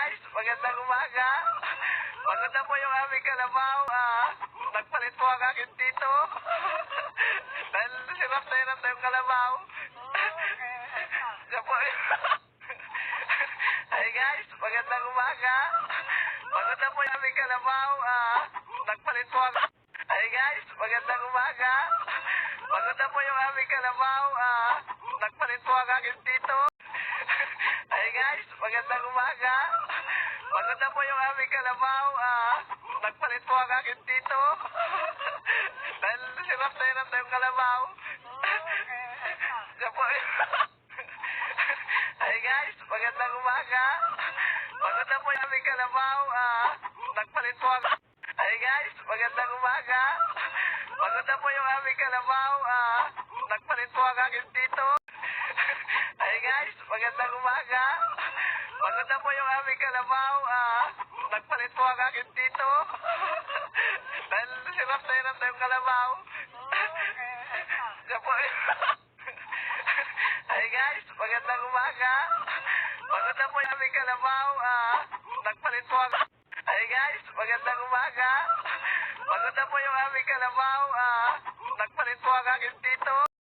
guys, magandang umaga. Pagod na po yung aming kalabaw. Nagpalit po ang aking tito. Dahil hirap na yung kalabaw. Siya po. Hi guys, magandang umaga. Pagod na po yung aming kalabaw. Nagpalit po ang... Hi guys, magandang umaga. Pagod na po yung aming kalabaw. Nagpalit po ang aking tito. Hi guys, magandang umaga. Pagod na po yung aming kalabaw. Nagpalit po ang aking tito. Dahil hirap na yung kalabaw. Siya po. Hi guys, magandang umaga. Pagod na po yung aming kalabaw. Nagpalit po ang... Hi guys, magandang umaga. Pagod na po yung aming kalabaw. Nagpalit po ang aking tito. Hi guys, magandang umaga. Pagod na po yung aming kalabaw. Nagpalit po ang aking tito. Dahil hirap na yung kalabaw. Siya po. Hi guys, magandang umaga. Pagod na po yung aming kalabaw. Nagpalit po ang... Hi guys, magandang umaga. Pagod na po yung aming kalabaw. Nagpalit po ang aking tito.